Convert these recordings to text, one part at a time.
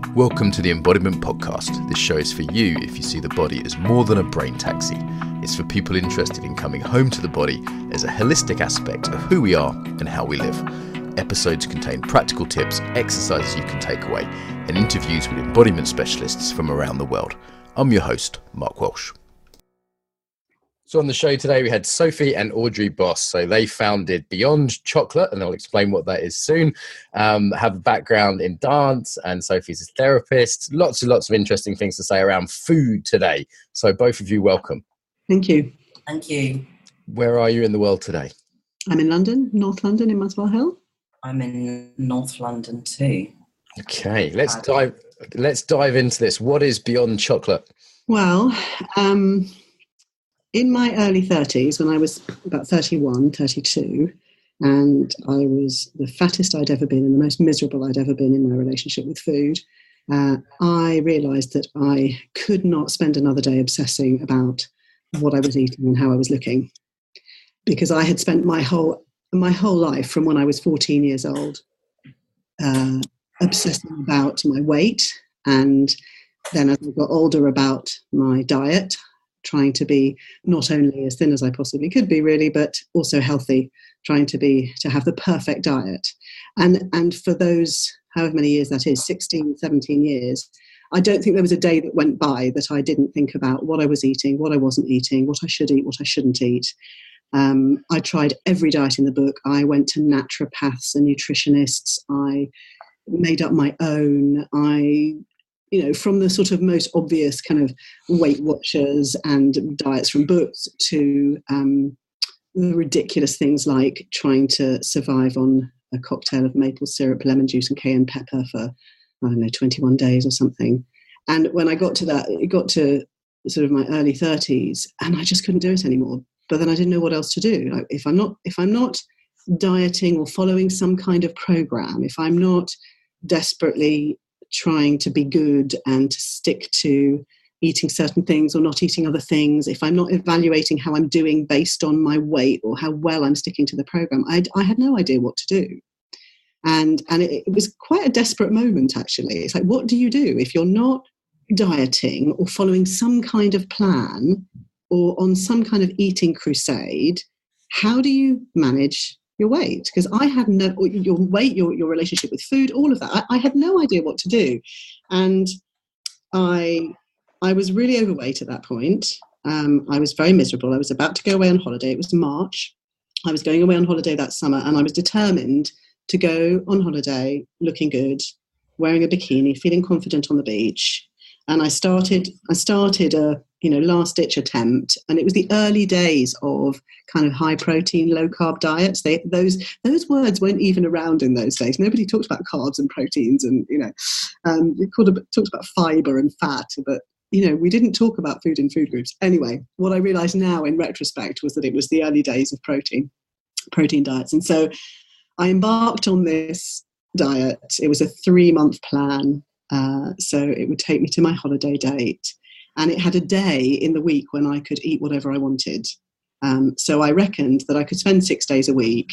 Welcome to the Embodiment podcast. This show is for you if you see the body as more than a brain taxi. It's for people interested in coming home to the body as a holistic aspect of who we are and how we live. Episodes contain practical tips, exercises you can take away, and interviews with embodiment specialists from around the world. I'm your host, Mark Walsh. So on the show today, we had Sophie and Audrey Boss. So they founded Beyond Chocolate, and I'll explain what that is soon. Have a background in dance, and Sophie's a therapist. Lots and lots of interesting things to say around food today. So both of you, welcome. Thank you. Thank you. Where are you in the world today? I'm in London, North London, in Muswell Hill. I'm in North London too. Okay, let's dive into this. What is Beyond Chocolate? Well, in my early 30s, when I was about 31, 32, and I was the fattest I'd ever been and the most miserable I'd ever been in my relationship with food, I realised that I could not spend another day obsessing about what I was eating and how I was looking, because I had spent my whole life from when I was 14 years old obsessing about my weight, and then as I got older about my diet, trying to be not only as thin as I possibly could be, really, but also healthy, trying to have the perfect diet. And for those, however many years that is, 16, 17 years, I don't think there was a day that went by that I didn't think about what I was eating, what I wasn't eating, what I should eat, what I shouldn't eat. I tried every diet in the book. I went to naturopaths and nutritionists. I made up my own. From the sort of most obvious kind of Weight Watchers and diets from books to the ridiculous things like trying to survive on a cocktail of maple syrup, lemon juice and cayenne pepper for, 21 days or something. And when I got to that, it got to sort of my early 30s and I just couldn't do it anymore. But then I didn't know what else to do. Like, if I'm not dieting or following some kind of program, if I'm not desperately trying to be good and to stick to eating certain things or not eating other things, if I'm not evaluating how I'm doing based on my weight or how well I'm sticking to the program, I had no idea what to do. And it was quite a desperate moment, actually. It's like, what do you do if you're not dieting or following some kind of plan or on some kind of eating crusade? How do you manage your weight? Because I had your weight, your relationship with food, all of that. I had no idea what to do. And I was really overweight at that point. I was very miserable. I was about to go away on holiday. It was March. I was going away on holiday that summer, and I was determined to go on holiday looking good, wearing a bikini, feeling confident on the beach. And I started a last ditch attempt, and it was the early days of kind of high protein, low carb diets. Those words weren't even around in those days. Nobody talked about carbs and proteins, and talked about fiber and fat, but we didn't talk about food in food groups. Anyway, what I realized now in retrospect was that it was the early days of protein diets, and so I embarked on this diet. It was a 3-month plan. So it would take me to my holiday date, and it had a day in the week when I could eat whatever I wanted. So I reckoned that I could spend 6 days a week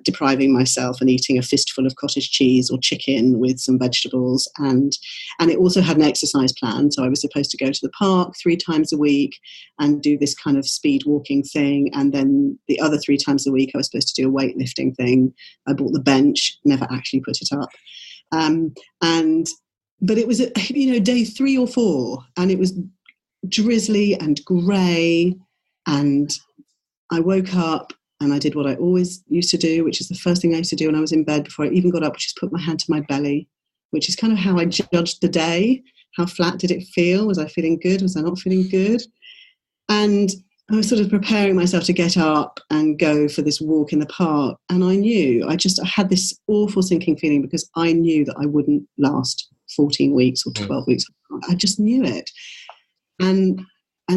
depriving myself and eating a fistful of cottage cheese or chicken with some vegetables. And it also had an exercise plan. So I was supposed to go to the park 3 times a week and do this kind of speed walking thing. And then the other 3 times a week, I was supposed to do a weightlifting thing. I bought the bench, never actually put it up. But it was, day 3 or 4, and it was drizzly and grey, and I woke up and I did what I always used to do, which is the first thing I used to do when I was in bed before I even got up, which is put my hand to my belly, which is kind of how I judged the day. How flat did it feel? Was I feeling good? Was I not feeling good? And I was sort of preparing myself to get up and go for this walk in the park. And I knew, I had this awful sinking feeling, because I knew that I wouldn't last 14 weeks or 12 weeks. I just knew it. And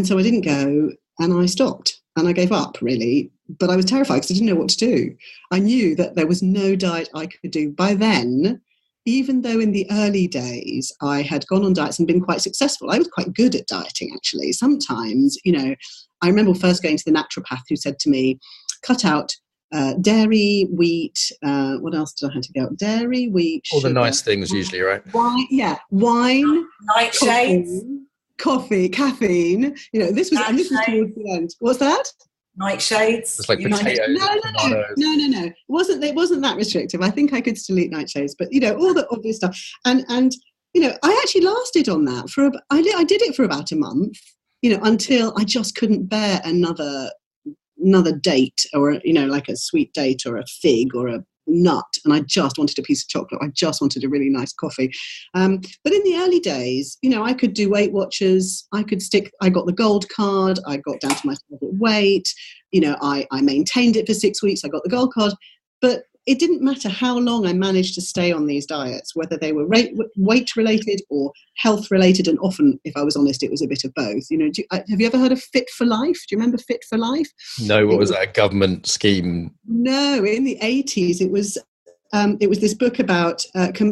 so I didn't go, and I stopped and I gave up, really. But I was terrified because I didn't know what to do. I knew that there was no diet I could do. By then, even though in the early days I had gone on diets and been quite successful, I was quite good at dieting, actually. Sometimes, I remember first going to the naturopath, who said to me, cut out dairy, wheat. What else did I have to go? Dairy, wheat, all sugar, the nice things usually, right? Wine, Nightshades. coffee, caffeine. This was towards the end. What's that? Nightshades. It's like potatoes, tomatoes. No. It wasn't that restrictive. I think I could still eat nightshades, but all the obvious stuff. And I actually lasted on that I did it for about a month. Until I just couldn't bear another date, or like a sweet date or a fig or a nut, and I just wanted a piece of chocolate. I just wanted a really nice coffee. But in the early days, I could do Weight Watchers. I got the gold card. I got down to my target weight. I maintained it for 6 weeks. I got the gold card, but it didn't matter how long I managed to stay on these diets, whether they were weight related or health related. And often, if I was honest, it was a bit of both. Have you ever heard of Fit for Life? Do you remember Fit for Life? No, what was that? A government scheme? No, in the 80s, it was this book about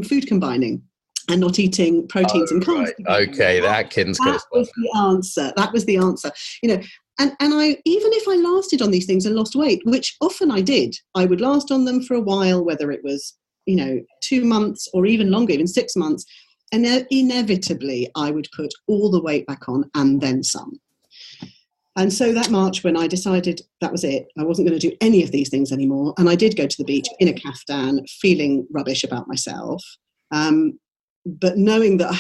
food combining and not eating proteins and carbs. Right. Okay, the Atkins kind of stuff. That was the answer. And I, even if I lasted on these things and lost weight, which often I did, I would last on them for a while, whether it was, 2 months or even longer, even 6 months. And inevitably, I would put all the weight back on and then some. And so that March, when I decided that was it, I wasn't going to do any of these things anymore. And I did go to the beach in a caftan, feeling rubbish about myself. But knowing that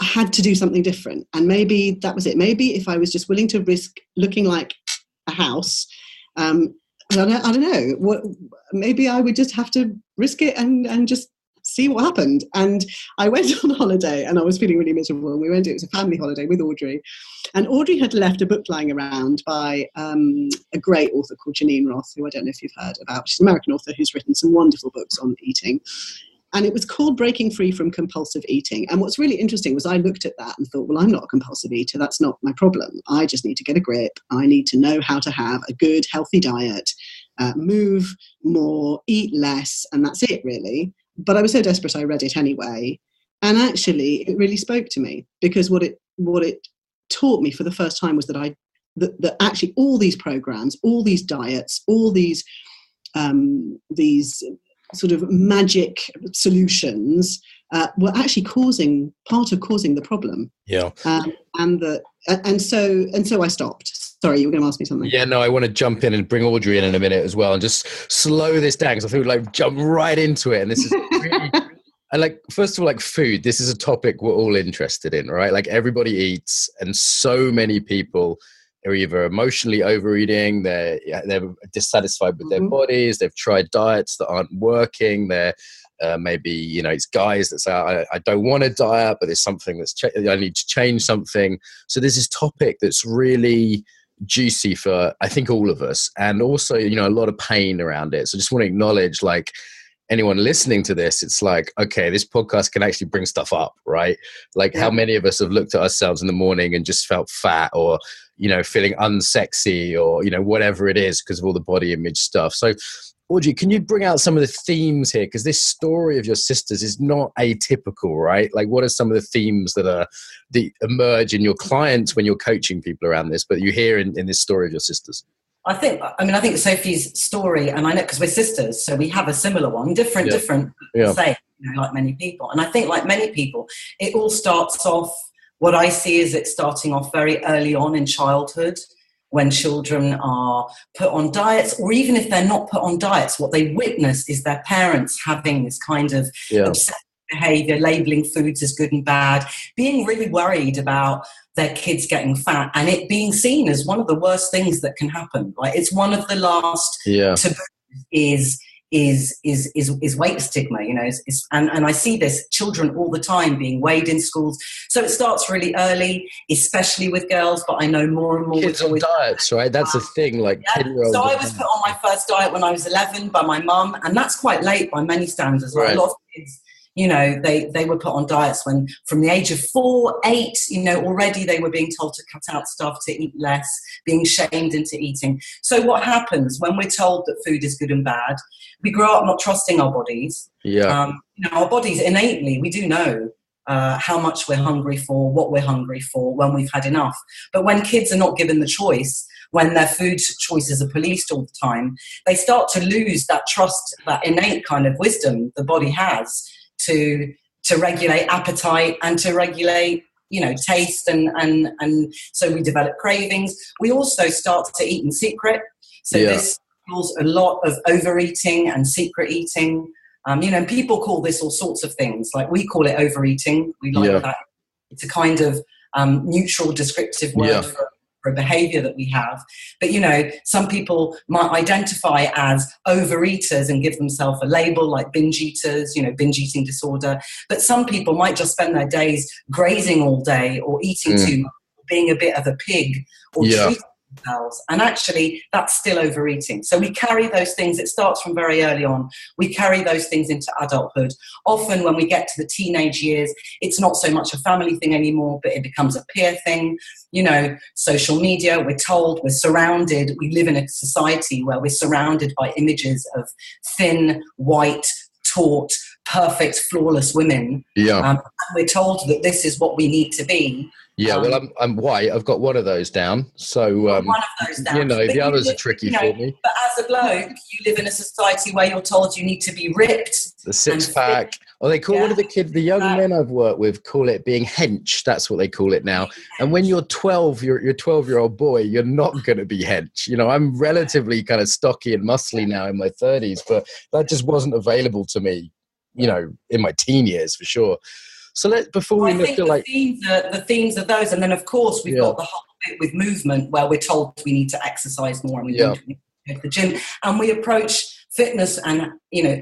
I had to do something different. And maybe that was it. Maybe if I was just willing to risk looking like a house, I don't know. Maybe I would just have to risk it and just see what happened. And I went on holiday and I was feeling really miserable. And it was a family holiday with Audrey. And Audrey had left a book lying around by a great author called Janine Roth, who I don't know if you've heard about. She's an American author who's written some wonderful books on eating. And it was called Breaking Free from Compulsive Eating. And what's really interesting was I looked at that and thought, well, I'm not a compulsive eater. That's not my problem. I just need to get a grip. I need to know how to have a good, healthy diet, move more, eat less, and that's it, really. But I was so desperate, I read it anyway. And actually, it really spoke to me, because what it taught me for the first time was that actually all these programs, all these diets, all these sort of magic solutions were actually causing the problem. Yeah. And so I stopped. Sorry, you were going to ask me something. Yeah, no, I want to jump in and bring Audrey in a minute as well, and just slow this down, because I feel like jump right into it. And this is really, and first of all, food. This is a topic we're all interested in, right? Everybody eats, and so many people are either emotionally overeating, they're dissatisfied with their bodies, they've tried diets that aren't working, they're maybe, it's guys that say, I don't want to diet, but there's something I need to change something. So there's this topic that's really juicy for, I think, all of us, and also, a lot of pain around it. So just want to acknowledge, anyone listening to this, it's okay, this podcast can actually bring stuff up, right? How many of us have looked at ourselves in the morning and just felt fat, or feeling unsexy, or whatever it is, because of all the body image stuff. So Audrey, can you bring out some of the themes here, because this story of your sisters is not atypical, right? What are some of the themes that emerge in your clients when you're coaching people around this, but you hear in this story of your sisters? I think Sophie's story, and I know because we're sisters, so we have a similar one, different, same, like many people. And I think, like many people, it all starts off, what I see is it starting off very early on in childhood, when children are put on diets, or even if they're not put on diets, what they witness is their parents having this kind of obsessive behavior, labeling foods as good and bad, being really worried about their kids getting fat, and it being seen as one of the worst things that can happen. It's one of the last taboos is weight stigma, and I see this children all the time being weighed in schools. So it starts really early, especially with girls, but I know more and more kids on diets, right? That's a thing. So I was put on my first diet when I was 11 by my mum, and that's quite late by many standards. Right. A lot of kids, they were put on diets when, from the age of 4, 8, already they were being told to cut out stuff, to eat less, being shamed into eating. So what happens when we're told that food is good and bad? We grow up not trusting our bodies. Yeah. Our bodies innately, we do know how much we're hungry for, what we're hungry for, when we've had enough. But when kids are not given the choice, when their food choices are policed all the time, they start to lose that trust, that innate kind of wisdom the body has to regulate appetite and to regulate, taste, and so we develop cravings. We also start to eat in secret. So this fuels a lot of overeating and secret eating. People call this all sorts of things. Like we call it overeating. We like that. It's a kind of neutral descriptive word for a behavior that we have. But, some people might identify as overeaters and give themselves a label like binge eaters, binge eating disorder. But some people might just spend their days grazing all day or eating too much, being a bit of a pig or treating themselves. And actually, that's still overeating. So we carry those things. It starts from very early on. We carry those things into adulthood. Often when we get to the teenage years, it's not so much a family thing anymore, but it becomes a peer thing. Social media, we're told, we're surrounded. We live in a society where we're surrounded by images of thin, white, taut, perfect, flawless women. We're told that this is what we need to be. Well, I'm white. I've got one of those down. So, one of those down. The others are tricky for me. But as a bloke, you live in a society where you're told you need to be ripped. The six-pack. Or they call one of the young men I've worked with call it being hench. That's what they call it now. And when you're 12, you're a 12-year-old boy, you're not going to be hench. I'm relatively kind of stocky and muscly now in my 30s, but that just wasn't available to me, in my teen years for sure. So before we look at the themes are those, and then of course we've got the whole bit with movement where we're told we need to exercise more and we need to go to the gym, and we approach fitness and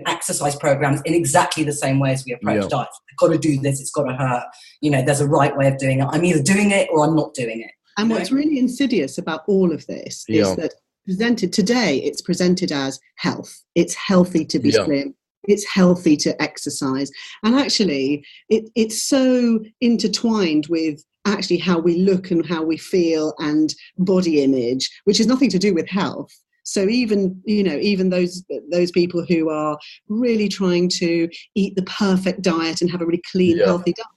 exercise programs in exactly the same way as we approach diet. I've got to do this, it's got to hurt. There's a right way of doing it. I'm either doing it or I'm not doing it. And what's really insidious about all of this is that it's presented as health. It's healthy to be slim. It's healthy to exercise. And actually, it's so intertwined with actually how we look and how we feel and body image, which has nothing to do with health. So even those people who are really trying to eat the perfect diet and have a really clean, healthy diet,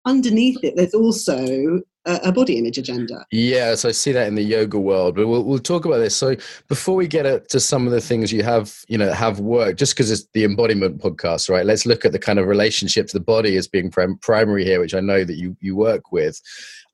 underneath it, there's also a body image agenda. Yes, I see that in the yoga world, but we'll talk about this. So before we get to some of the things you have worked, just because it's the Embodiment podcast, right? Let's look at the kind of relationship to the body as being primary here, which I know that you work with.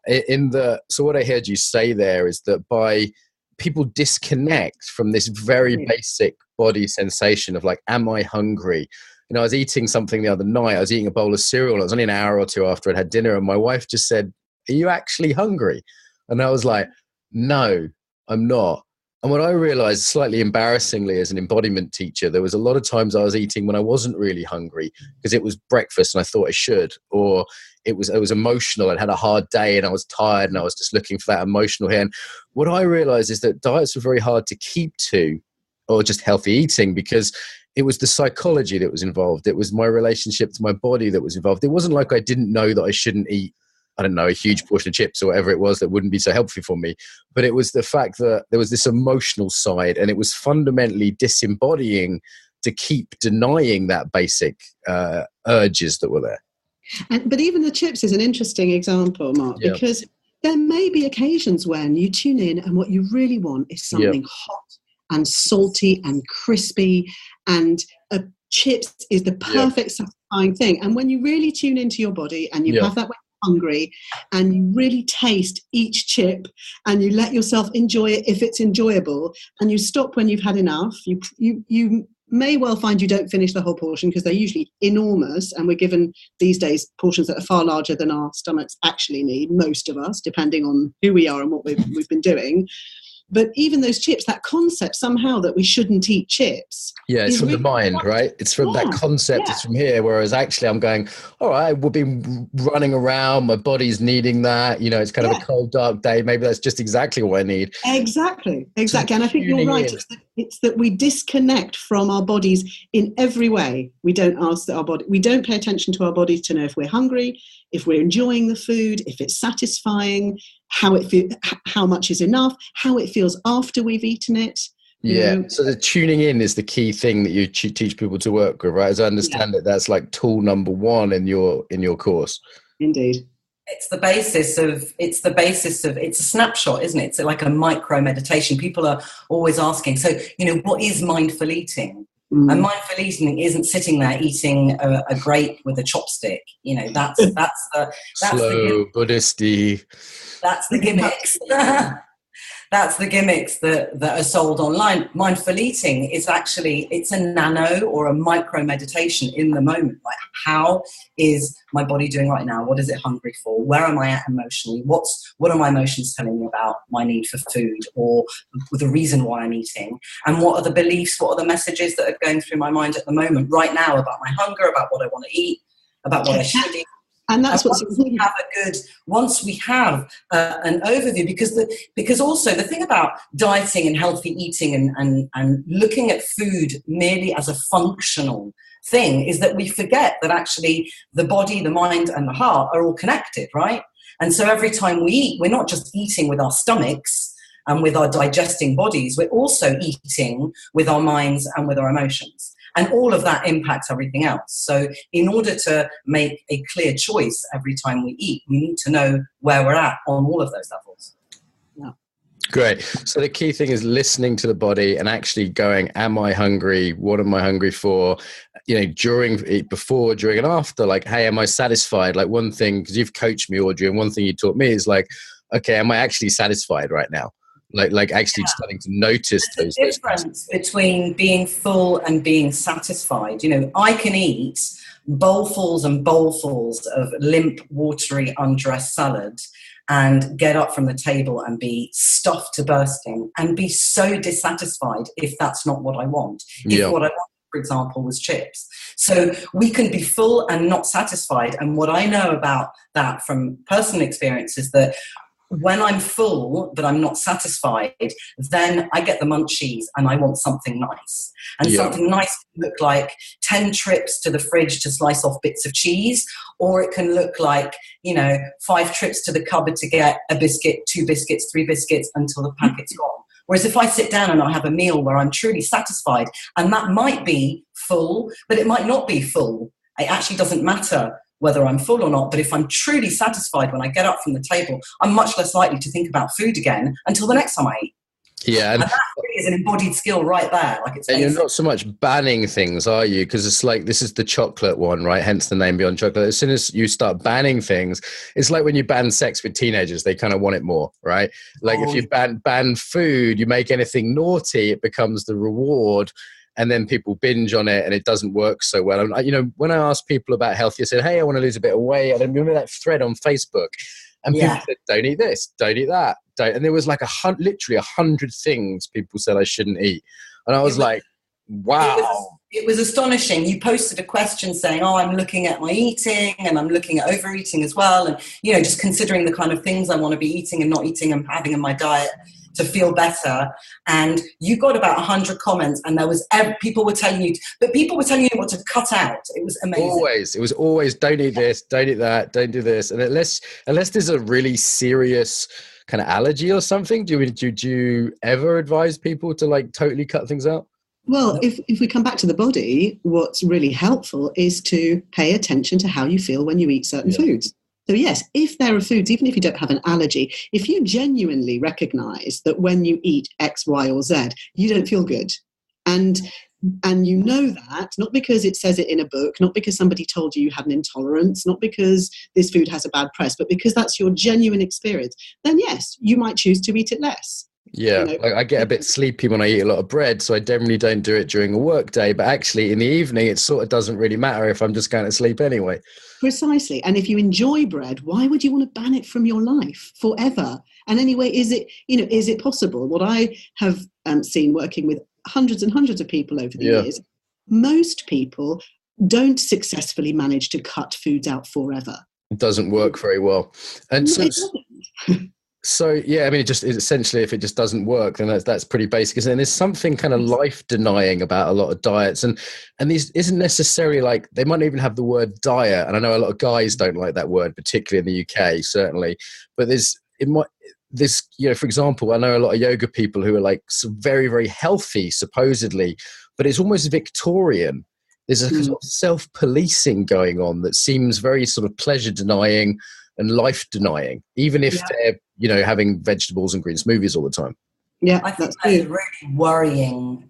So what I heard you say there is that by people disconnect from this very basic body sensation of like, am I hungry? I was eating something the other night. I was eating a bowl of cereal. It was only an hour or two after I'd had dinner, and my wife just said, "Are you actually hungry?" And I was like, "No, I'm not." And what I realized, slightly embarrassingly as an embodiment teacher, there was a lot of times I was eating when I wasn't really hungry because it was breakfast and I thought I should, or it was emotional. I'd had a hard day and I was tired and I was just looking for that emotional hit. And what I realized is that diets were very hard to keep to, or just healthy eating, because it was the psychology that was involved. It was my relationship to my body that was involved. It wasn't like I didn't know that I shouldn't eat, I don't know, a huge portion of chips or whatever it was that wouldn't be so helpful for me. But it was the fact that there was this emotional side, and it was fundamentally disembodying to keep denying that basic urges that were there. But even the chips is an interesting example, Mark, because there may be occasions when you tune in and what you really want is something hot and salty and crispy, and chips is the perfect satisfying thing. And when you really tune into your body and you have that when you're hungry and you really taste each chip and you let yourself enjoy it if it's enjoyable, and you stop when you've had enough, you may well find you don't finish the whole portion because they're usually enormous, and we're given these days portions that are far larger than our stomachs actually need, most of us, depending on who we are and what we've been doing. But even those chips, that concept somehow that we shouldn't eat chips. Yeah, it's from the mind, right? It's from that concept, it's from here. Whereas actually I'm going, all right, we've been running around, my body's needing that. It's kind of a cold, dark day. Maybe that's just exactly what I need. Exactly. And I think you're right. It's that we disconnect from our bodies in every way. We don't ask our body. We don't pay attention to our bodies to know if we're hungry, if we're enjoying the food, if it's satisfying, how much is enough, how it feels after we've eaten it. So the tuning in is the key thing that you teach people to work with, right? As I understand it, that's like tool number one in your course. Indeed. It's the basis of, it's a snapshot, isn't it? It's like a micro meditation. People are always asking, so, what is mindful eating? And mindful eating isn't sitting there eating a grape with a chopstick. That's slow, Buddhist-y. That's the gimmicks. That's the gimmicks that are sold online. Mindful eating is actually, it's a nano or a micro meditation in the moment. Like, how is my body doing right now? What is it hungry for? Where am I at emotionally? What are my emotions telling me about my need for food or the reason why I'm eating? And what are the beliefs? What are the messages that are going through my mind at the moment right now about my hunger, about what I want to eat, about what I should eat? And that's what's important. Once we have an overview, because also the thing about dieting and healthy eating and looking at food merely as a functional thing is that we forget that actually the body, the mind, and the heart are all connected, right? And so every time we eat, we're not just eating with our stomachs and with our digesting bodies, we're also eating with our minds and with our emotions. And all of that impacts everything else. So in order to make a clear choice every time we eat, we need to know where we're at on all of those levels. Yeah. Great. So the key thing is listening to the body and actually going, am I hungry? What am I hungry for? Before, during, and after, like, hey, am I satisfied? Like, one thing, because you've coached me, Audrey, and one thing you taught me is like, okay, am I actually satisfied right now? Like actually starting to notice those difference between being full and being satisfied. I can eat bowlfuls and bowlfuls of limp, watery, undressed salad and get up from the table and be stuffed to bursting and be so dissatisfied if that's not what I want. If what I want, for example, was chips. So we can be full and not satisfied. And what I know about that from personal experience is that when I'm full but I'm not satisfied, then I get the munchies and I want something nice. And something nice can look like 10 trips to the fridge to slice off bits of cheese, or it can look like, 5 trips to the cupboard to get a biscuit, 2 biscuits, 3 biscuits until the packet's gone. Whereas if I sit down and I have a meal where I'm truly satisfied, and that might be full, but it might not be full. It actually doesn't matter whether I'm full or not, but if I'm truly satisfied when I get up from the table, I'm much less likely to think about food again until the next time I eat. Yeah, and that really is an embodied skill right there. Like, it's and you're not so much banning things, are you? Because it's like, this is the chocolate one, right? Hence the name Beyond Chocolate. As soon as you start banning things, it's like when you ban sex with teenagers, they kind of want it more, right? Like if you ban food, you make anything naughty, it becomes the reward. And then people binge on it and it doesn't work so well. And, when I ask people about health, I said, hey, I want to lose a bit of weight. And I remember that thread on Facebook. And people said, don't eat this, don't eat that. And there was like literally 100 things people said I shouldn't eat. And I was like, wow. It was astonishing. You posted a question saying, I'm looking at my eating and I'm looking at overeating as well. And, just considering the kind of things I want to be eating and not eating and having in my diet to feel better. And you got about 100 comments, and there was people were telling you what to cut out. It was amazing. It was always don't eat this, don't eat that, don't do this. And unless there's a really serious kind of allergy or something, do you ever advise people to like totally cut things out? Well, if we come back to the body, what's really helpful is to pay attention to how you feel when you eat certain foods. So yes, if there are foods, even if you don't have an allergy, if you genuinely recognize that when you eat X, Y, or Z, you don't feel good, and you know that, not because it says it in a book, not because somebody told you have an intolerance, not because this food has a bad press, but because that's your genuine experience, then yes, you might choose to eat it less. Yeah, like I get a bit sleepy when I eat a lot of bread, so I generally don't do it during a work day. But actually, in the evening, it sort of doesn't really matter if I'm just going to sleep anyway. Precisely. And if you enjoy bread, why would you want to ban it from your life forever? And anyway, is it possible? What I have seen working with hundreds and hundreds of people over the years, most people don't successfully manage to cut foods out forever. It doesn't work very well. And no, So, yeah, I mean, essentially, if it just doesn't work, then that's pretty basic. And there's something kind of life denying about a lot of diets. And these isn't necessarily like, they might even have the word diet. And I know a lot of guys don't like that word, particularly in the UK, certainly. But for example, I know a lot of yoga people who are like very, very healthy, supposedly, but it's almost Victorian. There's a sort of self-policing going on that seems very sort of pleasure denying. and life denying, even if they're, you know, having vegetables and green smoothies all the time. Yeah, I think that's a really worrying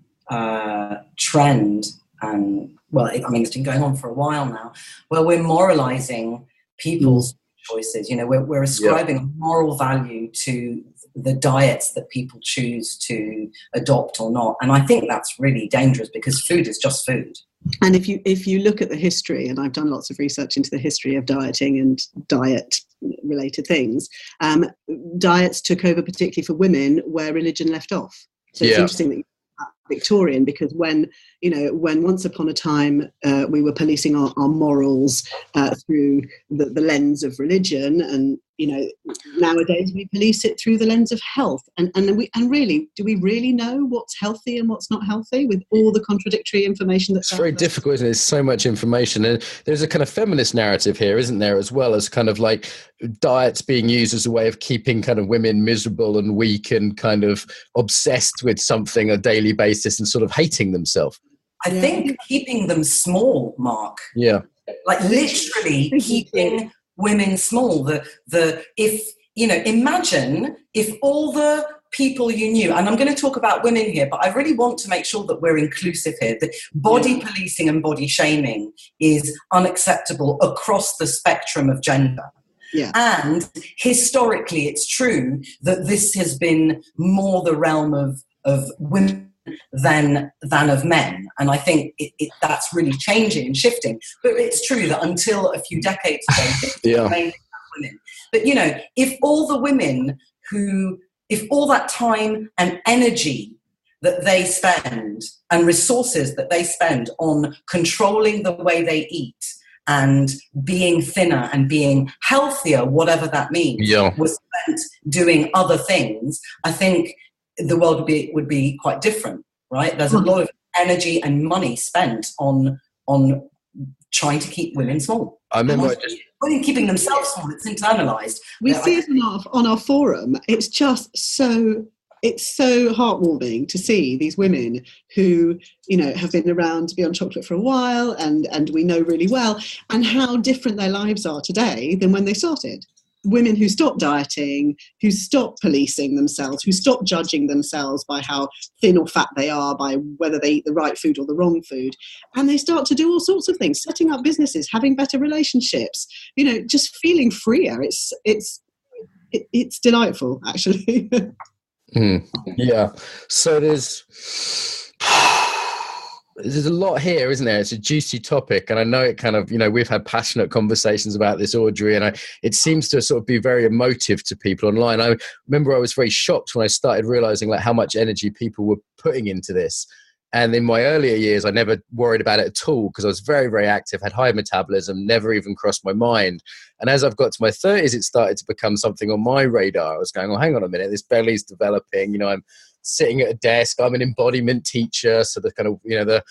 trend. And well, I mean, it's been going on for a while now, where we're moralizing people's choices. You know, we're ascribing a moral value to the diets that people choose to adopt or not. And I think that's really dangerous, because food is just food. And if you look at the history, and I've done lots of research into the history of dieting and diet related things, diets took over, particularly for women, where religion left off. So it's interesting that Victorian, because when once upon a time we were policing our morals through the lens of religion, and you know, nowadays we police it through the lens of health, and really, do we really know what's healthy and what's not healthy with all the contradictory information that's it's very difficult, isn't it? There's so much information, and there's a kind of feminist narrative here, isn't there, as well, as kind of like diets being used as a way of keeping kind of women miserable and weak and kind of obsessed with something on a daily basis and sort of hating themselves. I think keeping them small, Mark. Yeah. Like literally keeping women small. Imagine if all the people you knew, and I'm going to talk about women here, but I really want to make sure that we're inclusive here. That body policing and body shaming is unacceptable across the spectrum of gender. Yeah. And historically, it's true that this has been more the realm of women than of men, and I think that's really changing and shifting. But it's true that until a few decades ago, mainly women. But you know, if all that time and energy that they spend and resources that they spend on controlling the way they eat and being thinner and being healthier, whatever that means, was spent doing other things, I think the world would be quite different, right? There's a lot of energy and money spent on trying to keep women small. I remember keeping themselves small. It's internalized. We see it on our forum. It's just so heartwarming to see these women who, you know, have been around Beyond Chocolate for a while, and we know really well, and how different their lives are today than when they started. Women who stop dieting, who stop policing themselves, who stop judging themselves by how thin or fat they are, by whether they eat the right food or the wrong food. And they start to do all sorts of things, setting up businesses, having better relationships, you know, just feeling freer. It's delightful, actually. Yeah. So there's a lot here, isn't there? It's a juicy topic, and I know it kind of, you know, we've had passionate conversations about this, Audrey, and it seems to sort of be very emotive to people online. I remember I was very shocked when I started realizing like how much energy people were putting into this. And in my earlier years, I never worried about it at all because I was very, very active, had high metabolism, never even crossed my mind. And as I've got to my 30s, it started to become something on my radar. I was going, oh, hang on a minute, this belly's developing, you know, I'm sitting at a desk, I'm an embodiment teacher, so the kind of, you know, the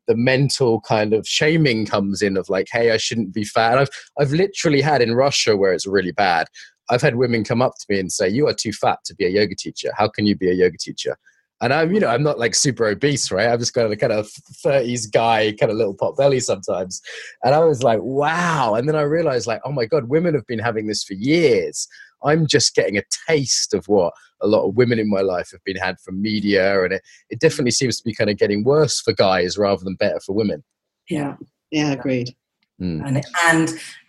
mental kind of shaming comes in of like, hey, I shouldn't be fat. And I've literally had in Russia, where it's really bad, I've had women come up to me and say, you are too fat to be a yoga teacher. How can you be a yoga teacher? And I'm not like super obese, right? I've just got a kind of 30s guy, kind of little pot belly sometimes. And I was like, wow. And then I realized like, oh my God, women have been having this for years. I'm just getting a taste of what a lot of women in my life have been had from media. And it definitely seems to be kind of getting worse for guys rather than better for women. Yeah. Yeah, agreed. And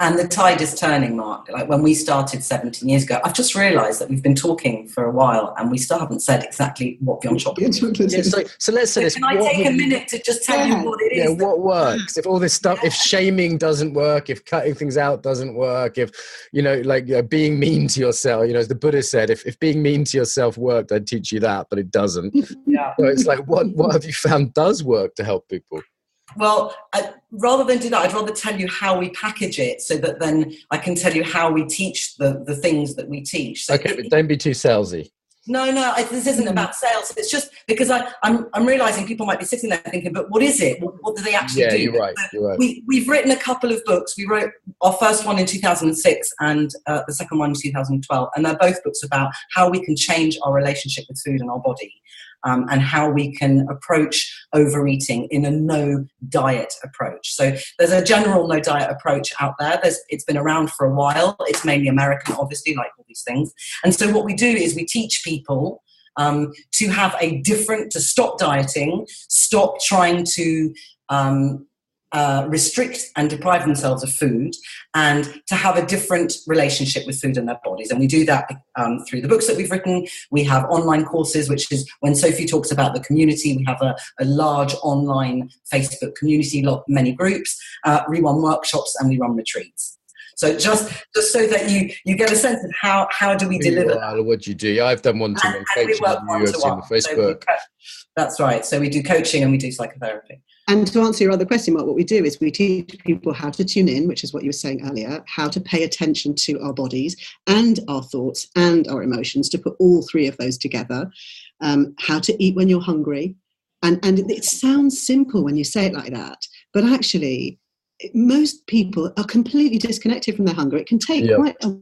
the tide is turning, Mark. Like when we started 17 years ago, I've just realised that we've been talking for a while and we still haven't said exactly what Beyond Chocolate is. So let's say this. Can I take a minute to just tell you what it is? Yeah, what works? If all this stuff, if shaming doesn't work, if cutting things out doesn't work, if, you know, like being mean to yourself, you know, as the Buddha said, if being mean to yourself worked, I'd teach you that, but it doesn't. Yeah. So it's like, what have you found does work to help people? Well, rather than do that, I'd rather tell you how we package it so that then I can tell you how we teach the things that we teach. So okay, but don't be too salesy. No, this isn't about sales. It's just because I'm realising people might be sitting there thinking, but what is it? What do they actually do? You're right. We've written a couple of books. We wrote our first one in 2006 and the second one in 2012. And they're both books about how we can change our relationship with food and our body. and how we can approach overeating in a no diet approach. So there's a general no diet approach out there. It's been around for a while. It's mainly American, obviously, like all these things. And so what we do is we teach people to have to stop dieting, stop trying to restrict and deprive themselves of food, and to have a different relationship with food and their bodies. And we do that through the books that we've written. We have online courses, which is when Sophie talks about the community. We have a large online Facebook community, many groups. We run workshops and we run retreats. So just so that you get a sense of how do we deliver that. What do you do? I've done one-to-one coaching on Facebook. That's right. So we do coaching and we do psychotherapy. And to answer your other question, Mark, what we do is we teach people how to tune in, which is what you were saying earlier, how to pay attention to our bodies and our thoughts and our emotions, to put all three of those together, how to eat when you're hungry. And it sounds simple when you say it like that, but actually most people are completely disconnected from their hunger. It can take quite a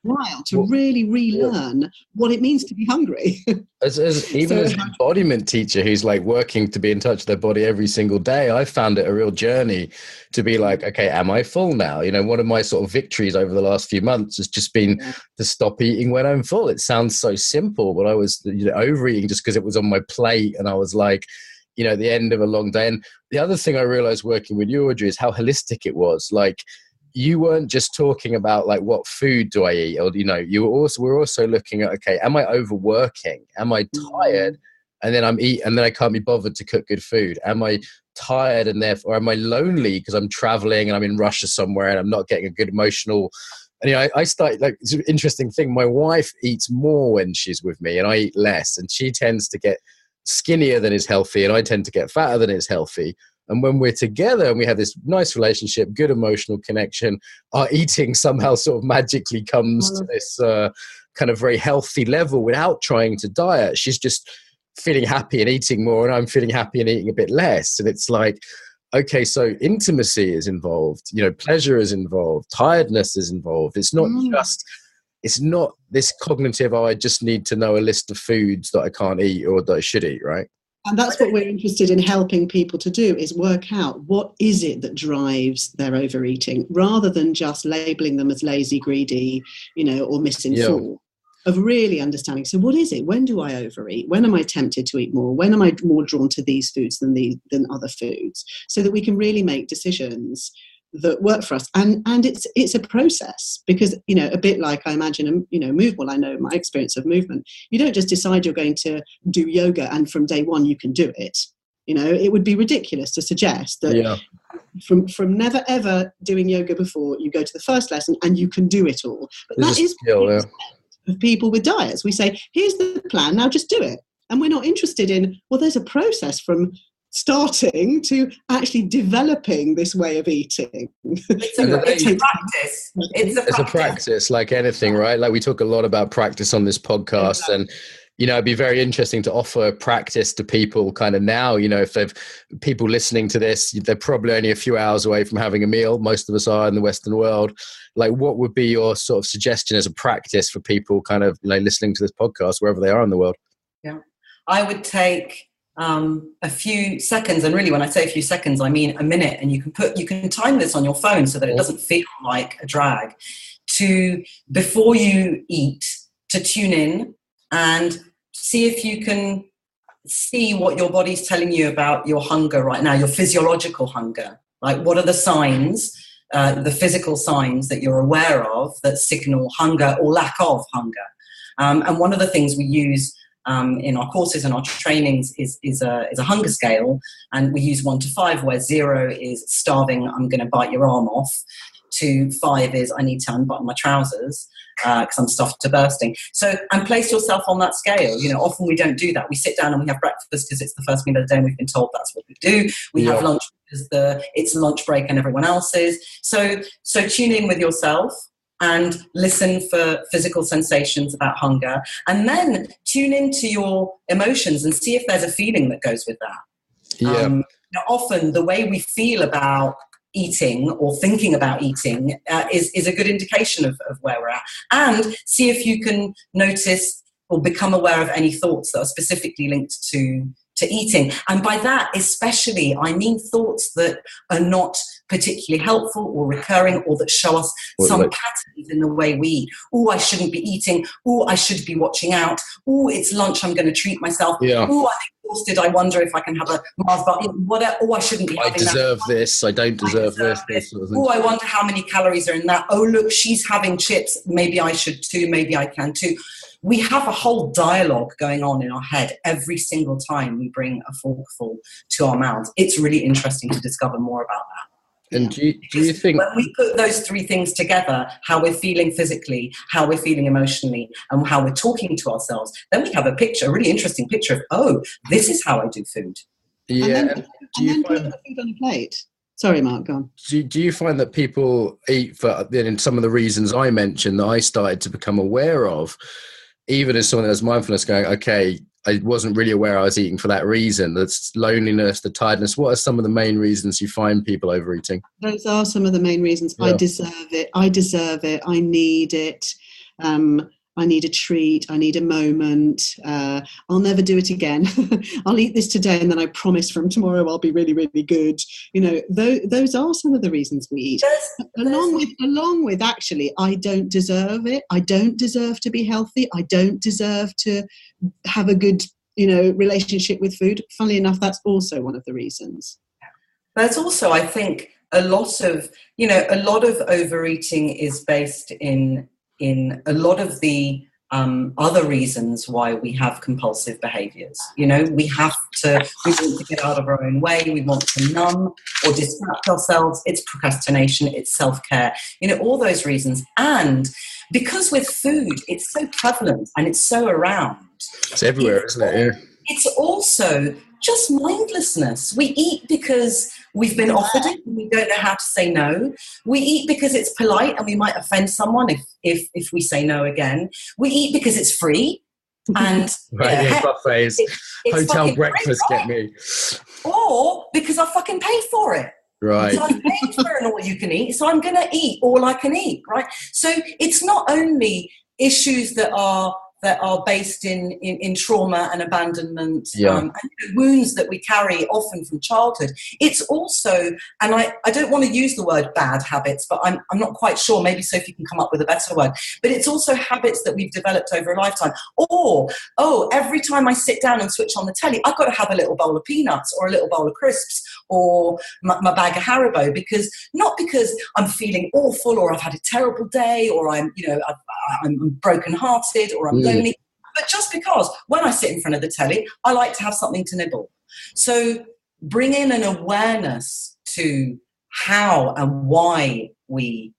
while to really relearn what it means to be hungry. As an embodiment teacher who's like working to be in touch with their body every single day, I found it a real journey to be like, okay, am I full now? You know, one of my sort of victories over the last few months has just been to stop eating when I'm full. It sounds so simple, but I was overeating just because it was on my plate, and I was like, at the end of a long day. And the other thing I realized working with you, Audrey, is how holistic it was. Like, you weren't just talking about like, what food do I eat? Or, we're also looking at, okay, am I overworking? Am I tired? And then and then I can't be bothered to cook good food. Am I tired and therefore, or am I lonely because I'm traveling and I'm in Russia somewhere and I'm not getting a good emotional. And I started, like, it's an interesting thing. My wife eats more when she's with me and I eat less, and she tends to get skinnier than is healthy and I tend to get fatter than is healthy. And when we're together and we have this nice relationship, good emotional connection, our eating somehow sort of magically comes to this kind of very healthy level without trying to diet. She's just feeling happy and eating more, and I'm feeling happy and eating a bit less. And it's like, okay, so intimacy is involved, pleasure is involved, tiredness is involved. It's not it's not this cognitive, I just need to know a list of foods that I can't eat or that I should eat, right? And that's what we're interested in helping people to do, is work out what is it that drives their overeating, rather than just labeling them as lazy, greedy, or misinformed. Of really understanding, so what is it? When do I overeat? When am I tempted to eat more? When am I more drawn to these foods than other foods? So that we can really make decisions that work for us. And it's a process, because, a bit like, I imagine, movement. Well, I know my experience of movement. You don't just decide you're going to do yoga and from day one you can do it. It would be ridiculous to suggest that from never ever doing yoga before, you go to the first lesson and you can do it all. But that is of people with diets. We say, here's the plan, now just do it. And we're not interested in, well, there's a process from starting to actually developing this way of eating. It's a practice. It's a practice, like anything, right? Like, we talk a lot about practice on this podcast, and it'd be very interesting to offer practice to people kind of now. If they've people listening to this, they're probably only a few hours away from having a meal. Most of us are in the Western world. Like, what would be your sort of suggestion as a practice for people kind of listening to this podcast wherever they are in the world? Yeah, I would take a few seconds, and really when I say a few seconds, I mean a minute, and you can time this on your phone so that it doesn't feel like a drag, to, before you eat, to tune in and see if you can see what your body's telling you about your hunger right now, your physiological hunger. Like, what are the signs, the physical signs that you're aware of that signal hunger or lack of hunger? And one of the things we use in our courses and our trainings is a hunger scale, and we use 1 to 5, where 0 is starving, I'm going to bite your arm off, to 5 is I need to unbutton my trousers because I'm stuffed to bursting. So, and place yourself on that scale. Often we don't do that. We sit down and we have breakfast because it's the first meal of the day and we've been told that's what we do. We have lunch because it's lunch break and everyone else's. So tune in with yourself and listen for physical sensations about hunger, and then tune into your emotions and see if there's a feeling that goes with that. Often the way we feel about eating or thinking about eating is a good indication of where we're at. And see if you can notice, or become aware of any thoughts that are specifically linked to eating. And by that especially, I mean thoughts that are not particularly helpful or recurring, or that show us some patterns in the way we eat. Oh, I shouldn't be eating. Oh, I should be watching out. Oh, it's lunch, I'm going to treat myself. Yeah. Oh, I'm exhausted, I wonder if I can have a Mars bar. Whatever. Oh, I shouldn't be having that. I deserve this. I don't deserve this. Sort of thing. Oh, I wonder how many calories are in that. Oh, look, she's having chips. Maybe I should too. Maybe I can too. We have a whole dialogue going on in our head every single time we bring a forkful to our mouths. It's really interesting to discover more about that. And do you think... when we put those three things together, how we're feeling physically, how we're feeling emotionally, and how we're talking to ourselves, then we have a picture, a really interesting picture of, oh, this is how I do food. Yeah. And then put the food on a plate. Sorry, Mark, go on. Do you find that people eat for, in some of the reasons I mentioned that I started to become aware of, even as someone that has mindfulness, going, okay, I wasn't really aware I was eating for that reason, the loneliness, the tiredness. What are some of the main reasons you find people overeating? Those are some of the main reasons. Yeah. I deserve it. I need it. I need a treat. I need a moment. I'll never do it again. I'll eat this today, and then I promise from tomorrow I'll be really, really good. You know, those are some of the reasons we eat. Along with actually, I don't deserve it. I don't deserve to be healthy. I don't deserve to have a good, relationship with food. Funnily enough, that's also one of the reasons. There's also, I think, a lot of overeating is based in a lot of the other reasons why we have compulsive behaviours. We want to get out of our own way, we want to numb or distract ourselves. It's procrastination, it's self-care, all those reasons. And because with food, it's so prevalent and it's so around. It's everywhere, isn't it? Yeah. It's also just mindlessness. We eat because we've been offered it and we don't know how to say no. We eat because it's polite and we might offend someone if we say no again. We eat because it's free. And buffets, it's hotel breakfast, right? Get me. Or because I fucking paid for it. Right. So I'm paid for an all you can eat, so I'm going to eat all I can eat, right? So it's not only issues that are based in trauma and abandonment, and wounds that we carry often from childhood. It's also, and I don't want to use the word bad habits, but I'm not quite sure, maybe Sophie can come up with a better word, but it's also habits that we've developed over a lifetime. Or, every time I sit down and switch on the telly, I've got to have a little bowl of peanuts or a little bowl of crisps or my bag of Haribo, not because I'm feeling awful or I've had a terrible day or I'm brokenhearted or I'm lonely, but just because when I sit in front of the telly, I like to have something to nibble. So bring in an awareness to how and why we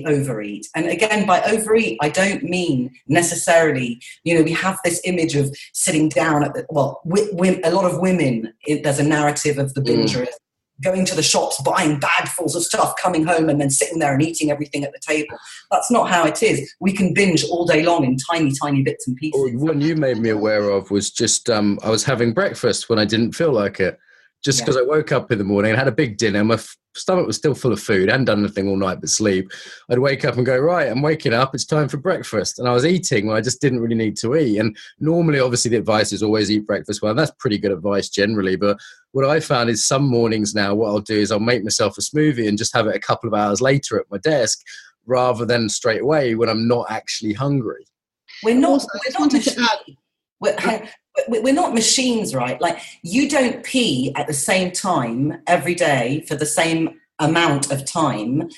overeat. And again, by overeat, I don't mean necessarily, we have this image of sitting down at a lot of women, there's a narrative of the binger, going to the shops, buying bagfuls of stuff, coming home and then sitting there and eating everything at the table. That's not how it is. We can binge all day long in tiny, tiny bits and pieces. One you made me aware of was just I was having breakfast when I didn't feel like it. Just because I woke up in the morning and had a big dinner, my stomach was still full of food, I hadn't done anything all night but sleep. I'd wake up and go, right, I'm waking up, it's time for breakfast. And I was eating when I just didn't really need to eat. And normally, obviously, the advice is always eat breakfast well. And that's pretty good advice generally. But what I found is some mornings now, what I'll do is I'll make myself a smoothie and just have it a couple of hours later at my desk rather than straight away when I'm not actually hungry. We're not machines, right? Like, you don't pee at the same time every day for the same amount of time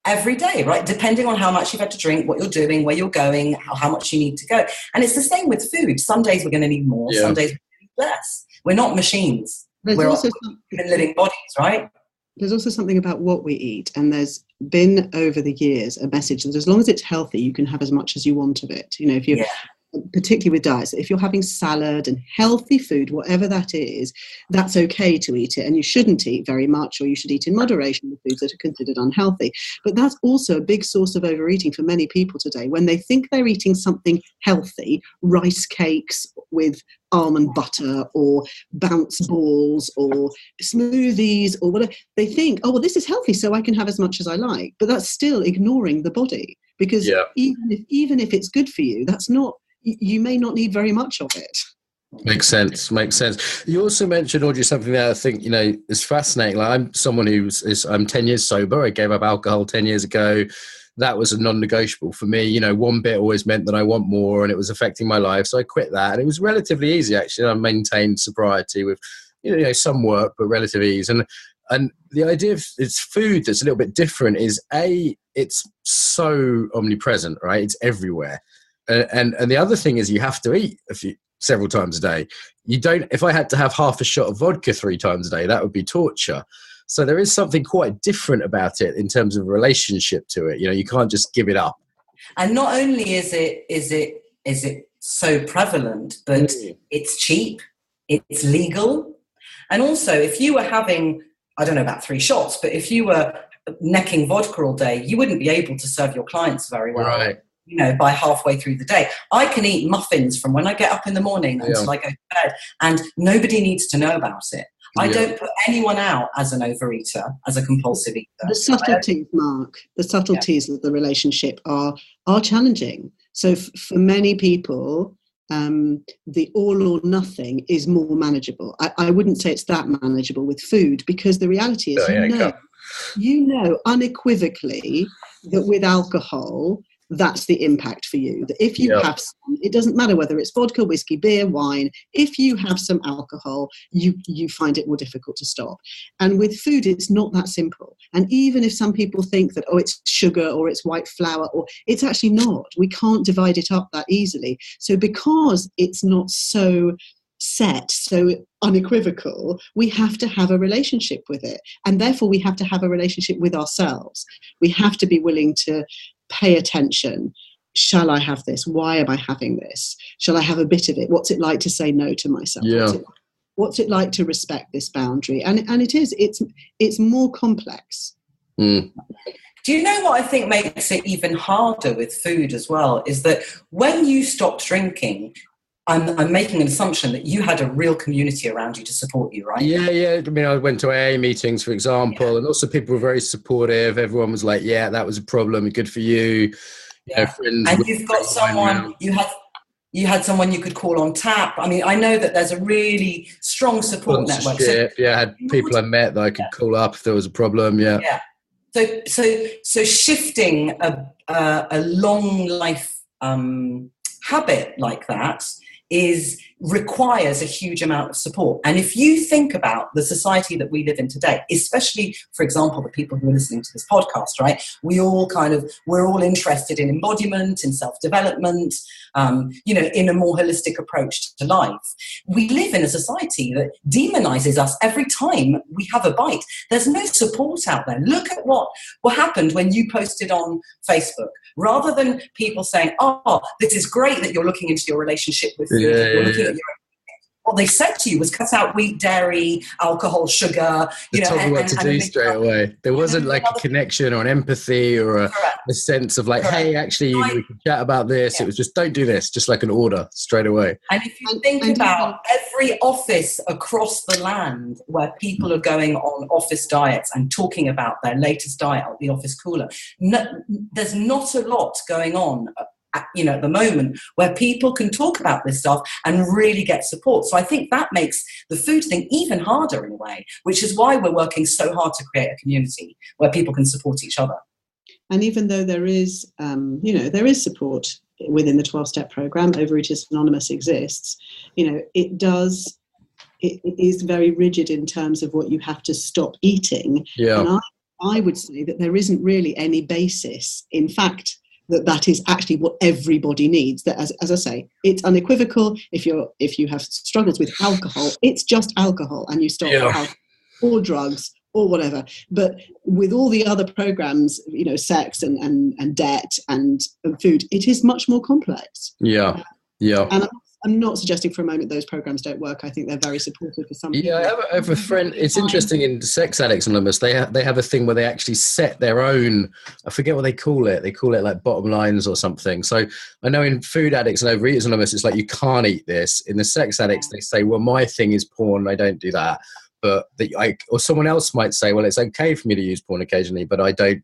every day, right? Depending on how much you've had to drink, what you're doing, where you're going, how much you need to go. And it's the same with food. Some days we're going to need more, some days we're going to need less. We're not machines. We're also living bodies, right? There's also something about what we eat, and there's been over the years a message that as long as it's healthy, you can have as much as you want of it. If you particularly with diets, if you're having salad and healthy food, whatever that is, that's okay to eat it, and you shouldn't eat very much, or you should eat in moderation with foods that are considered unhealthy. But that's also a big source of overeating for many people today. When they think they're eating something healthy, rice cakes with almond butter or bounce balls or smoothies or whatever, they think, oh, well, this is healthy, so I can have as much as I like. But that's still ignoring the body, because even if it's good for you, that's not you may not need very much of it. Makes sense. You also mentioned, Audrey, something that I think, is fascinating. Like, I'm someone I'm 10 years sober. I gave up alcohol 10 years ago. That was a non-negotiable for me. One bit always meant that I want more, and it was affecting my life. So I quit that, and it was relatively easy, actually. I maintained sobriety with, some work, but relative ease. And the idea of it's food that's a little bit different is it's so omnipresent, right? It's everywhere. And the other thing is you have to eat several times a day. If I had to have half a shot of vodka 3 times a day, that would be torture. So there is something quite different about it in terms of relationship to it. You can't just give it up. And not only is it so prevalent, but it's cheap, it's legal. And also, if you were having, I don't know about 3 shots, but if you were necking vodka all day, you wouldn't be able to serve your clients very well. Right. By halfway through the day. I can eat muffins from when I get up in the morning until I go to bed, and nobody needs to know about it. I don't put anyone out as an overeater, as a compulsive eater. The subtleties, Mark, the subtleties of the relationship are challenging. So for many people, the all or nothing is more manageable. I wouldn't say it's that manageable with food, because the reality is, you know unequivocally that with alcohol, that's the impact for you. That if you have some, it doesn't matter whether it's vodka, whiskey, beer, wine, if you have some alcohol, you find it more difficult to stop. And with food, it's not that simple. And even if some people think that, it's sugar or it's white flour, or it's actually not. We can't divide it up that easily. So because it's not so set, so unequivocal, we have to have a relationship with it. And therefore we have to have a relationship with ourselves. We have to be willing to pay attention. Shall I have this? Why am I having this? Shall I have a bit of it? What's it like to say no to myself? What's it like to respect this boundary? And it's more complex. Do you know what I think makes it even harder with food as well, is that when you stopped drinking, I'm making an assumption that you had a real community around you to support you, right? Yeah. I mean, I went to AA meetings, for example, and also people were very supportive. Everyone was like, that was a problem. Good for you. Friends. And you've got someone, you had someone you could call on tap. I mean, I know that there's a really strong support network. So, I had people I met that I could call up if there was a problem. Yeah. So shifting a long life habit like that requires a huge amount of support. And if you think about the society that we live in today, especially, for example, the people who are listening to this podcast, right? We're all interested in embodiment, in self-development, in a more holistic approach to life. We live in a society that demonizes us every time we have a bite. There's no support out there. Look at what happened when you posted on Facebook. Rather than people saying, this is great that you're looking into your relationship with food, you're looking at what they said to you was cut out wheat, dairy, alcohol, sugar. They told me what to do straight away. There wasn't like a connection or an empathy or a sense of like, hey, actually, we can chat about this. It was just, don't do this, just like an order straight away. And if you think about every office across the land where people are going on office diets and talking about their latest diet, the office cooler, there's not a lot going on at the moment where people can talk about this stuff and really get support. So I think that makes the food thing even harder in a way, which is why we're working so hard to create a community where people can support each other. And even though there is support within the 12-step program, Overeaters Anonymous exists, it is very rigid in terms of what you have to stop eating. Yeah. And I would say that there isn't really any basis, in fact, that is actually what everybody needs. That, as I say, it's unequivocal. If you have struggles with alcohol, it's just alcohol, and you stop alcohol or drugs or whatever. But with all the other programs, sex and debt and food, it is much more complex. Yeah. And I'm not suggesting for a moment those programs don't work. I think they're very supportive for some people. Yeah, I have a friend. It's interesting in Sex Addicts Anonymous. They have a thing where they actually set their own. I forget what they call it. They call it like bottom lines or something. So I know in Food Addicts and Overeaters Anonymous, it's like you can't eat this. In the Sex Addicts, they say, well, my thing is porn. I don't do that. But or someone else might say, well, it's okay for me to use porn occasionally, but I don't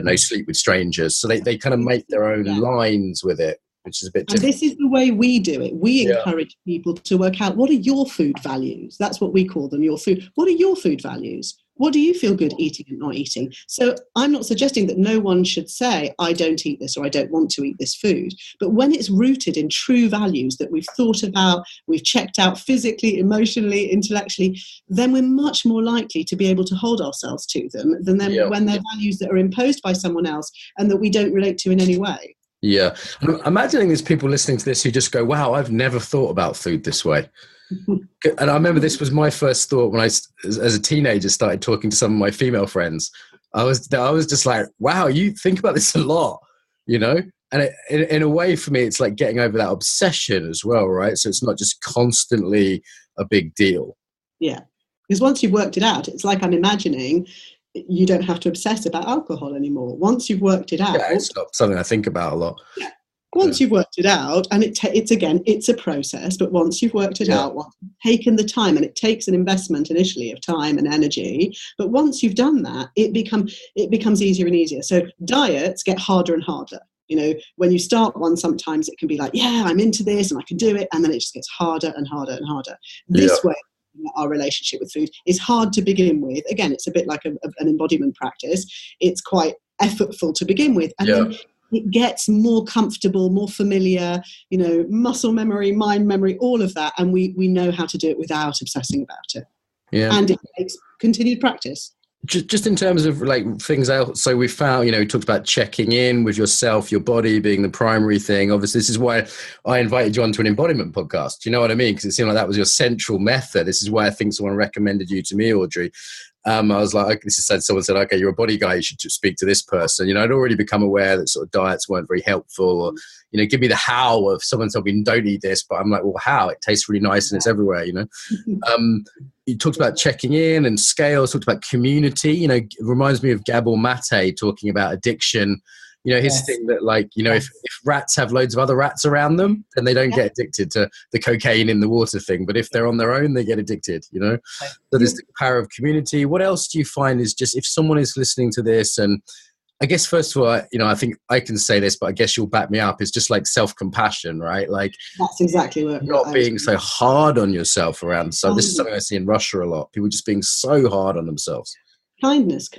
know, sleep with strangers. So they kind of make their own lines with it. which is a bit different. And this is the way we do it. We encourage people to work out, what are your food values? That's what we call them, your food. What are your food values? What do you feel good eating and not eating? So I'm not suggesting that no one should say, I don't eat this or I don't want to eat this food. But when it's rooted in true values that we've thought about, we've checked out physically, emotionally, intellectually, then we're much more likely to be able to hold ourselves to them than when they're values that are imposed by someone else and that we don't relate to in any way. Yeah. I'm imagining there's people listening to this who just go, wow, I've never thought about food this way. And I remember this was my first thought when I, as a teenager, started talking to some of my female friends. I was just like, wow, you think about this a lot, you know? And in a way, for me, it's like getting over that obsession as well, right? So it's not just constantly a big deal. Yeah. Because once you've worked it out, it's like I'm imagining you don't have to obsess about alcohol anymore. Once you've worked it out. Yeah, it's not something I think about a lot. Yeah. Once you've worked it out, and it's a process, but once you've worked it out, once you've taken the time, and it takes an investment initially of time and energy, but once you've done that, it becomes easier and easier. So diets get harder and harder. You know, when you start one, sometimes it can be like, yeah, I'm into this and I can do it, and then it just gets harder and harder and harder. This way, our relationship with food is hard to begin with. Again, it's a bit like an embodiment practice. It's quite effortful to begin with, and then it gets more comfortable, more familiar, you know, muscle memory, mind memory, all of that. And we know how to do it without obsessing about it. Yeah. And it takes continued practice. Just in terms of like things else, so we found, you know, we talked about checking in with yourself, your body being the primary thing. Obviously, this is why I invited you onto an embodiment podcast. Do you know what I mean? Because it seemed like that was your central method. This is why I think someone recommended you to me, Audrey. I was like, someone said, okay, you're a body guy, you should speak to this person. You know, I'd already become aware that sort of diets weren't very helpful, or, you know, give me the how of someone told me don't eat this, but I'm like, well, how? It tastes really nice and it's everywhere, you know. You talked about checking in and scales, talked about community, you know, it reminds me of Gabor Mate talking about addiction. You know, his thing that, like, you know, if rats have loads of other rats around them, then they don't get addicted to the cocaine in the water thing. But if they're on their own, they get addicted, you know. So there's the power of community. What else do you find is just, if someone is listening to this, and I guess, first of all, you know, I think I can say this, but I guess you'll back me up, it's just like self-compassion, right? Like, that's exactly what not being so hard on yourself around. So this is something I see in Russia a lot. People just being so hard on themselves. Kindness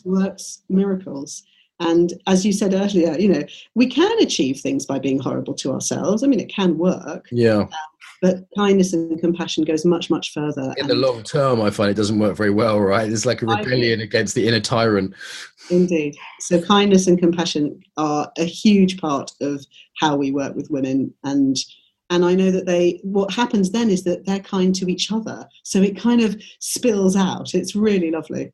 works miracles. And as you said earlier, you know, we can achieve things by being horrible to ourselves. I mean, it can work. Yeah. But kindness and compassion goes much, much further. In the long term, I find it doesn't work very well, right? It's like a rebellion against the inner tyrant. Indeed. So kindness and compassion are a huge part of how we work with women. And I know that what happens then is that they're kind to each other. So it kind of spills out. It's really lovely.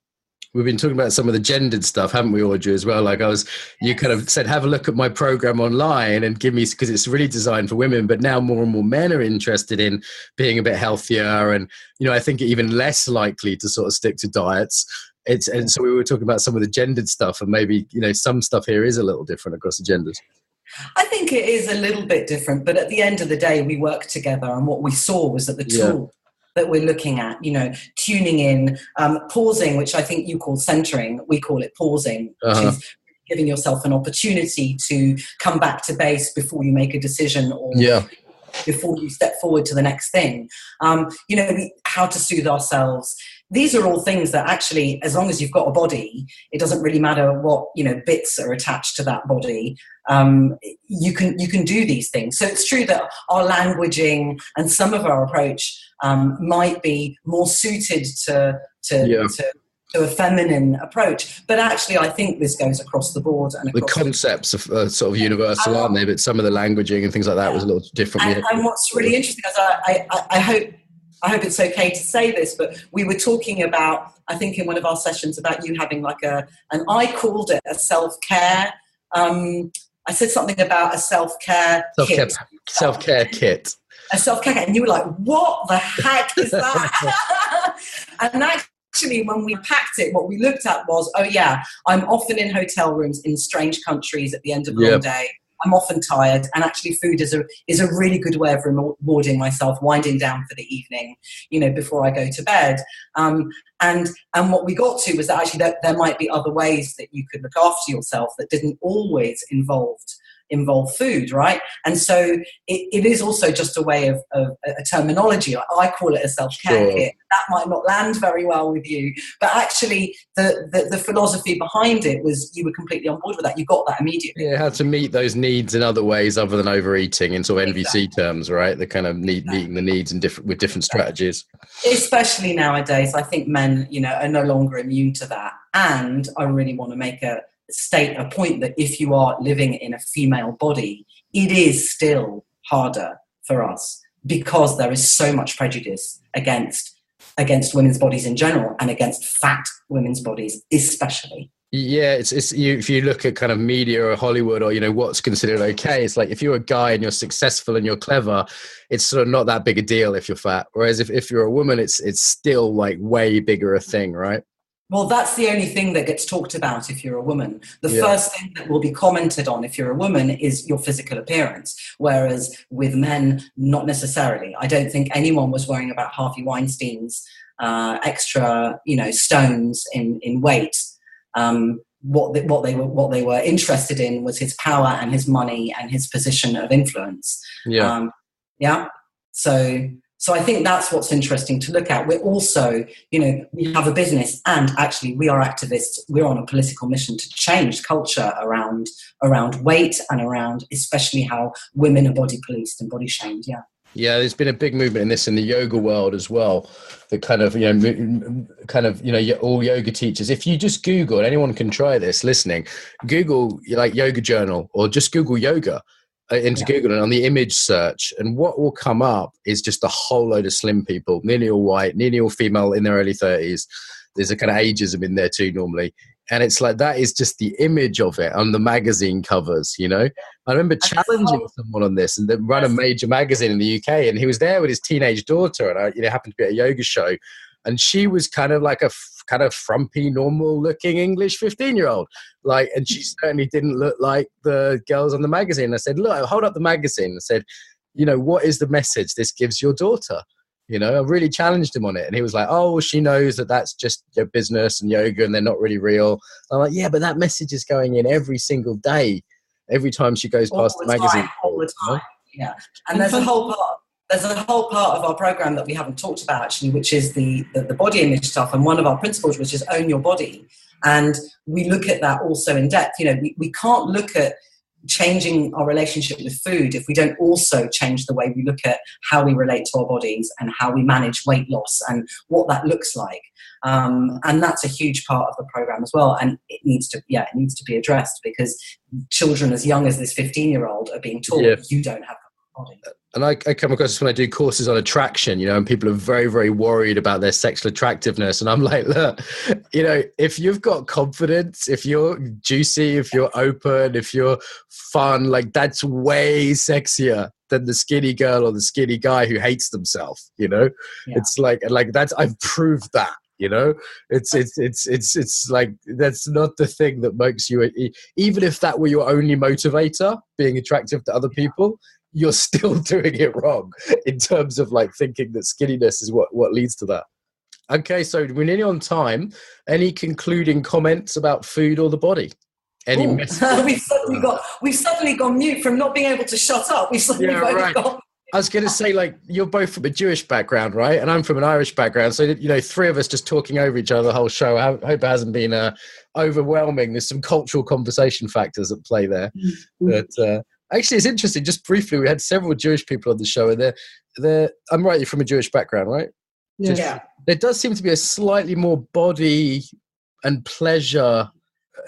We've been talking about some of the gendered stuff, haven't we, Audrey, as well? Like you kind of said, have a look at my program online and give me, because it's really designed for women, but now more and more men are interested in being a bit healthier and, you know, I think even less likely to sort of stick to diets. And so we were talking about some of the gendered stuff, and maybe, you know, some stuff here is a little different across the genders. I think it is a little bit different, but at the end of the day, we work together, and what we saw was that the tool that we're looking at, you know, tuning in, pausing, which I think you call centering, we call it pausing, which is giving yourself an opportunity to come back to base before you make a decision or before you step forward to the next thing. You know, how to soothe ourselves. These are all things that actually, as long as you've got a body, it doesn't really matter what, you know, bits are attached to that body. You can do these things. So it's true that our languaging and some of our approach might be more suited to a feminine approach, but actually I think this goes across the board. And the concepts are sort of universal, aren't they? But some of the languaging and things like that was a little different. And what's really interesting is I hope it's okay to say this, but we were talking about, I think in one of our sessions, about you having like and I called it a self-care. I said something about a self-care kit. Self-care kit. A self-care kit. And you were like, what the heck is that? And actually, when we packed it, what we looked at was, I'm often in hotel rooms in strange countries at the end of a long day. I'm often tired, and actually food is a really good way of rewarding myself, winding down for the evening, you know, before I go to bed. And what we got to was that actually there might be other ways that you could look after yourself that didn't always involve involve food, right? And so it is also just a way of a terminology. I call it a self-care kit. That might not land very well with you, but actually the philosophy behind it was you were completely on board with that. You got that immediately. Yeah, how to meet those needs in other ways other than overeating in sort of NVC terms, right? The kind of meeting the needs with different strategies. Especially nowadays, I think men, are no longer immune to that. And I really want to make a point that if you are living in a female body, it is still harder for us because there is so much prejudice against women's bodies in general and against fat women's bodies especially. Yeah, it's if you look at kind of media or Hollywood or what's considered okay, it's like if you're a guy and you're successful and you're clever, it's sort of not that big a deal if you're fat. Whereas if you're a woman, it's still like way bigger a thing, right? Well, that's the only thing that gets talked about if you're a woman. The first thing that will be commented on if you're a woman is your physical appearance, whereas with men, not necessarily. I don't think anyone was worrying about Harvey Weinstein's extra, stones in weight. What they were interested in was his power and his money and his position of influence. So I think that's what's interesting to look at. We're also, we have a business and actually we are activists. We're on a political mission to change culture around weight and around especially how women are body policed and body shamed. Yeah. Yeah, there's been a big movement in this in the yoga world as well. The kind of, all yoga teachers. If you just Google, and anyone can try this listening, Google like yoga journal or just Google yoga into Google and on the image search. And what will come up is just a whole load of slim people, nearly all white, nearly all female in their early 30s. There's a kind of ageism in there too normally. And it's like, that is just the image of it on the magazine covers, I remember challenging someone on this and then run a major magazine in the UK. And he was there with his teenage daughter and I, happened to be at a yoga show. And she was kind of like a kind of frumpy, normal looking English 15-year-old. And she certainly didn't look like the girls on the magazine. I said, look, hold up the magazine. I said, what is the message this gives your daughter? I really challenged him on it. And he was like, oh, she knows that that's just your business and yoga and they're not really real. I'm like, yeah, but that message is going in every single day, every time she goes past the magazine. All the time, yeah. And there's a whole part of our program that we haven't talked about actually, which is the body image stuff. And one of our principles, which is own your body. And we look at that also in depth. We can't look at changing our relationship with food if we don't also change the way we look at how we relate to our bodies and how we manage weight loss and what that looks like. And that's a huge part of the program as well. And it needs to be addressed because children as young as this 15-year-old are being taught you don't have a body. And I come across this when I do courses on attraction, and people are very, very worried about their sexual attractiveness. And I'm like, look, if you've got confidence, if you're juicy, if you're open, if you're fun, that's way sexier than the skinny girl or the skinny guy who hates themselves, It's like that's, I've proved that. It's like that's not the thing that makes you, even if that were your only motivator, being attractive to other people, you're still doing it wrong in terms of thinking that skinniness is what leads to that. Okay, so we're nearly on time. Any concluding comments about food or the body? Any messages? We've suddenly gone mute from not being able to shut up. We've suddenly gone. I was going to say, you're both from a Jewish background, right? And I'm from an Irish background. So, three of us just talking over each other the whole show. I hope it hasn't been overwhelming. There's some cultural conversation factors at play there. But actually, it's interesting. Just briefly, we had several Jewish people on the show. And I'm right, you're from a Jewish background, right? Yeah. There does seem to be a slightly more body and pleasure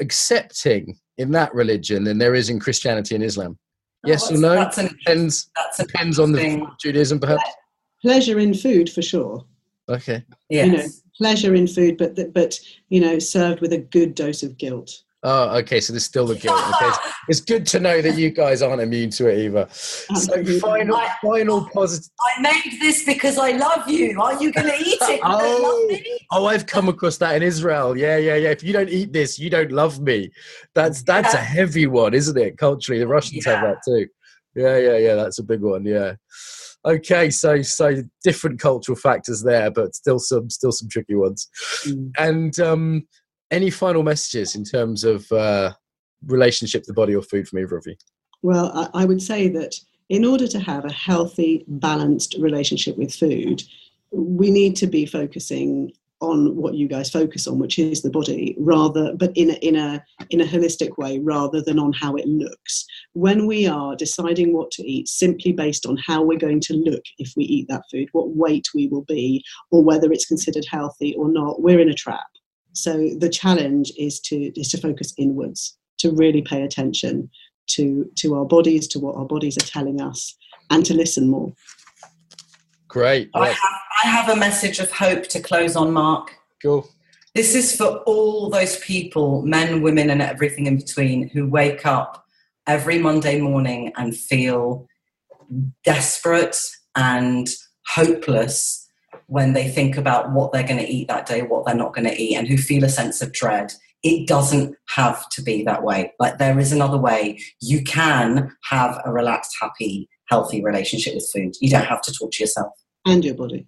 accepting in that religion than there is in Christianity and Islam. Yes or no? Depends on the Judaism, perhaps. Pleasure in food, for sure. Okay. Yes. Pleasure in food, but served with a good dose of guilt. Oh, okay. So there's still the guilt. Okay. It's good to know that you guys aren't immune to it either. Absolutely. So final positive. I made this because I love you. Are you going to eat it? Love me? I've come across that in Israel. Yeah. If you don't eat this, you don't love me. That's a heavy one, isn't it? Culturally, the Russians have that too. Yeah. That's a big one. Yeah. Okay, so different cultural factors there, but still some tricky ones. And any final messages in terms of relationship to the body or food from either of you? Well, I would say that in order to have a healthy, balanced relationship with food, we need to be focusing on what you guys focus on, which is the body, but in a holistic way, rather than on how it looks. When we are deciding what to eat simply based on how we're going to look if we eat that food, what weight we will be, or whether it's considered healthy or not, we're in a trap. So the challenge is to focus inwards, to really pay attention to our bodies, to what our bodies are telling us, and to listen more. Great. I have a message of hope to close on, Mark. Cool. This is for all those people, men, women, and everything in between, who wake up every Monday morning and feel desperate and hopeless when they think about what they're going to eat that day, what they're not going to eat, and who feel a sense of dread. It doesn't have to be that way. Like, there is another way. You can have a relaxed, happy, healthy relationship with food. You don't have to torture yourself. And your body.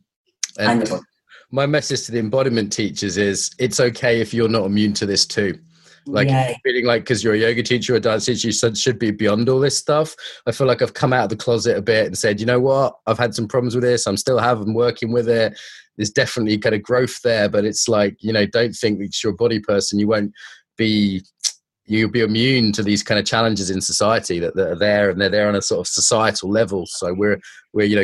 And your body. My message to the embodiment teachers is it's okay if you're not immune to this too. Like, feeling like because you're a yoga teacher or a dance teacher, you should be beyond all this stuff. I feel like I've come out of the closet a bit and said, you know what, I've had some problems with this. I'm working with it. There's definitely kind of growth there, but it's like, don't think that you're a body person. You'll be immune to these kind of challenges in society that are there, and they're there on a sort of societal level. So we're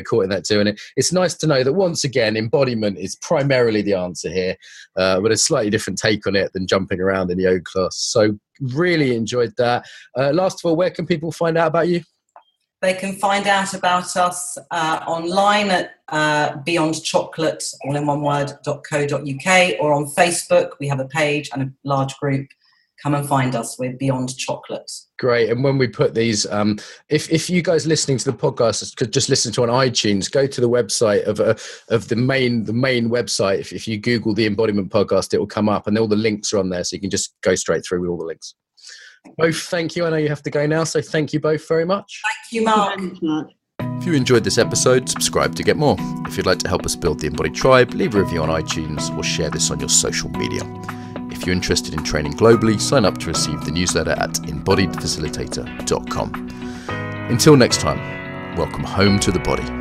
caught in that too. And it's nice to know that once again, embodiment is primarily the answer here, but a slightly different take on it than jumping around in yoga class. So really enjoyed that. Last of all, where can people find out about you? They can find out about us online at Beyond Chocolate, all in one word, .co.uk, or on Facebook. We have a page and a large group. Come and find us. We're Beyond Chocolate. Great. And when we put these, if you guys listening to the podcast could just listen to on iTunes, go to the website of the main website. If you Google the Embodiment podcast, it will come up, and all the links are on there, so you can just go straight through with all the links. Both, thank you. I know you have to go now, so thank you both very much. Thank you, Mark. If you enjoyed this episode, subscribe to get more. If you'd like to help us build the Embodied Tribe, leave a review on iTunes or share this on your social media. If you're interested in training globally, sign up to receive the newsletter at embodiedfacilitator.com. Until next time, welcome home to the body.